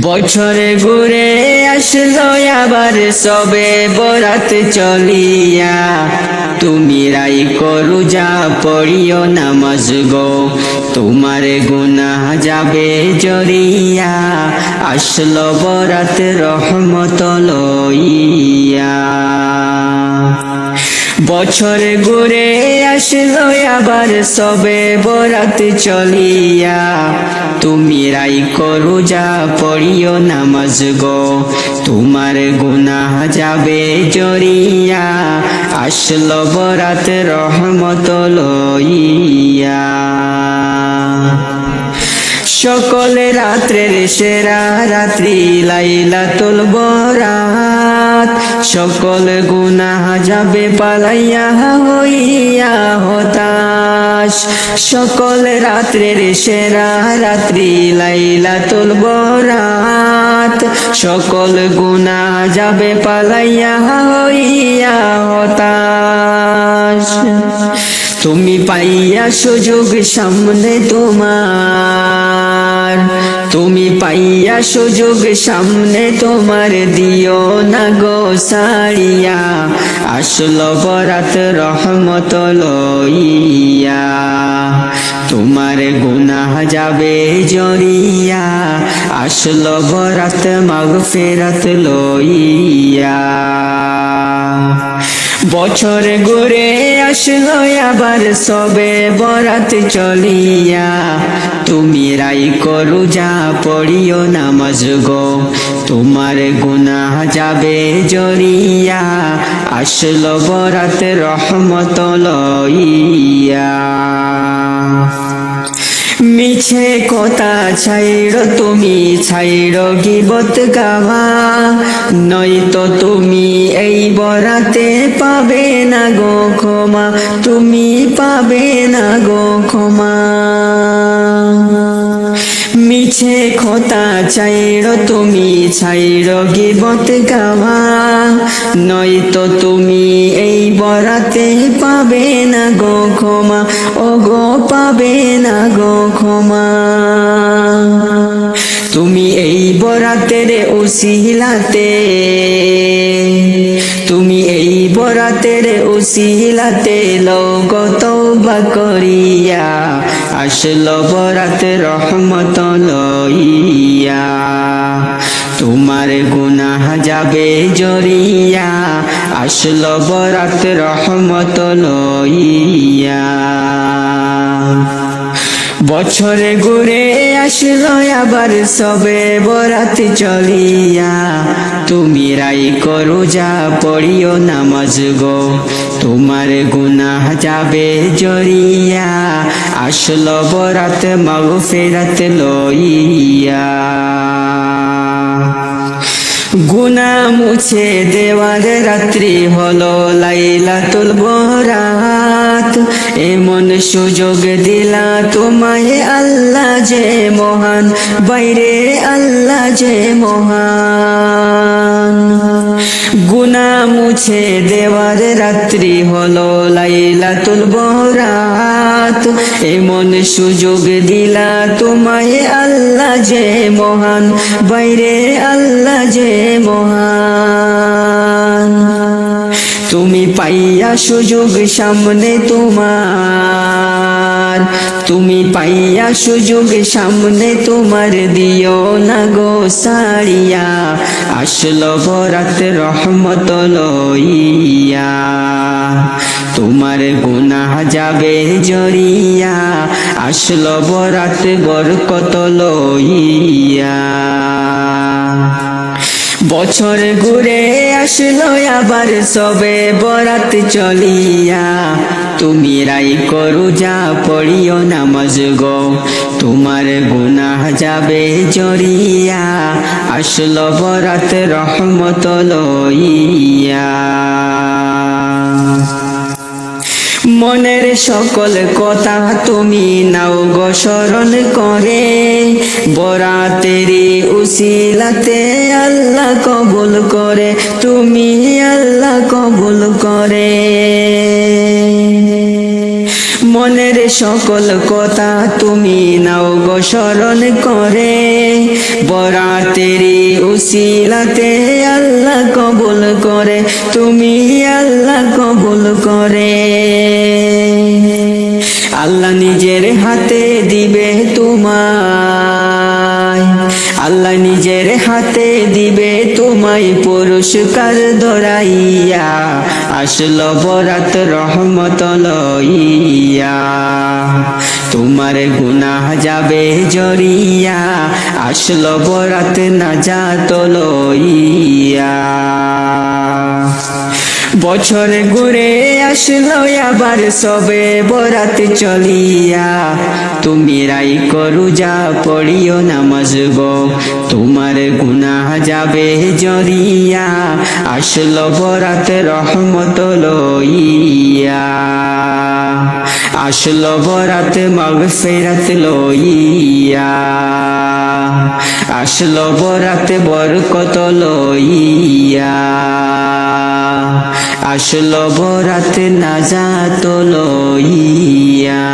বছরে ঘুরে আসলো আবার সবে বরাত চলিয়া, তুমি রাই করু যা পড়িও নামাজ গো, তোমার গুনাহ যাবে জরিয়া, আসলো বরাত রহমত লইয়া। বছর ঘুরে আসলো আবার সবে বরাত চলিয়া, তুমি রাই করু যা পড়িও নামাজ গো, তোমার গুনাহ যাবে জরিয়া, আসলো বরাত রহমত লইয়া। সকল রাত্রের সেরা রাত্রি লাইলাতুল বরাত, সকল গুনাহ যাবে পালাইয়া হইয়া হতাশ। সকল রাত্রের সেরা রাত্রি লাইলাতুল বরাত, সকল গুনাহ যাবে পালাইয়া হইয়া হতাশ। তুমি পাইয়া সুযোগ সামনে তোমার, তুমি পাইয়া সুযোগ সামনে তোমার, দিও না গো সারিয়া, আসলো বরাত রহমত লইয়া, তোমার গুনাহ যাবে জরিয়া, আসলো বরাত মাগফিরাত লইয়া। বছর ঘুরে আসলো আবার সবে বরাত চলিয়া, তুমি রাই করু যা পড়িও নামাজ গো, তোমার গুনাহ যাবে জরিয়া, আসলো বরাত রহমত লইয়া। মিছে কথা ছাইড়ো তুমি, ছাইড়ো গীবত গাওয়া, নয়তো তুমি এই বরাতে পাবে না গো ক্ষমা, তুমি পাবে না গো ক্ষমা। মিছে কথা ছাইড়ো তুমি, ছাইড়ো গীবত গাওয়া, নয়তো তুমি এই বরাতে পাবে না গো ক্ষমা, ও গো পাবে না গো ক্ষমা। তুমি এই বরাতের উসিলাতে, তুমি এই বরাতের উসিলাতে লও তওবা করিয়া, আসলো বরাত রহমত লইয়া, তোমার গুনাহ যাবে জরিয়া, আসলো বরাত রহমত লইয়া। বছরে ঘুরে আসলো আবার সবে বরাত চলিয়া, তুমি রাই করু যা পড়িও নামাজ গো, তোমার গুনাহ যাবে জরিয়া, আসলো বরাত মাগফিরাত লইয়া। গুনাহ মুছে দেওয়ার রাত্রি হলো লাইলাতুল বরাত, এমন সুযোগ দিলা তোমায় আল্লাহ যে মহান, বাইরে আল্লাহ যে মহান। গুনাহ মুছে দেওয়ার রাত্রি হলো লাইলাতুল বরাত, এমন সুযোগ দিলা তোমায় আল্লাহ যে মহান, বাইরে আল্লাহ যে মহান। তুমি পাইয়া সুযোগ সামনে তোমার, তুমি পাইয়া সুযোগ সামনে তোমার, দিও না গো সারিয়া, আসলো বরাত রহমত লইয়া, তোমার গুনাহ যাবে জরিয়া, আসলো বরাত বরকত লইয়া। বছর ঘুরে আসলো আবার সবে বরাত চলিয়া, তুমি রাই করু যা পড়িও নামাজ গো, তোমার গুনাহ যাবে জরিয়া, আসলো বরাত রহমত লইয়া। মনের সকল কথা তুমি নাও গো স্মরণ করে, বরাতেরি উসিলাতে আল্লাহ কবুল করে, তুমি আল্লাহ কবুল করে। মনের সকল কথা তুমি নাও গো স্মরণ করে, বরাতেরি উসিলাতে আল্লাহ কবুল করে, তুমি আল্লাহ কবুল করে। আল্লাহ নিজের হাতে দিবে তোমায়, আল্লাহ নিজের হাতে দিবে তোমায় পুরস্কার ধরাইয়া, আসলো বরাত রহমত লইয়া। তোমার গুনাহ যাবে জড়িয়া, আসলো বরাত নাজাত লইয়া। বছর ঘুরে আসলো আবার সবে বরাত চলিয়া, তুমি রাই করু যা পড়িও নামাজ গো, তোমার গুনাহ যাবে জড়িয়া, আসলো বরাত রহমত লইয়া। আসলো বরাত মাগফিরাত লইয়া, আসলো বরাত বরকত লইয়া, আসলো বরাত নাজাত লইয়া।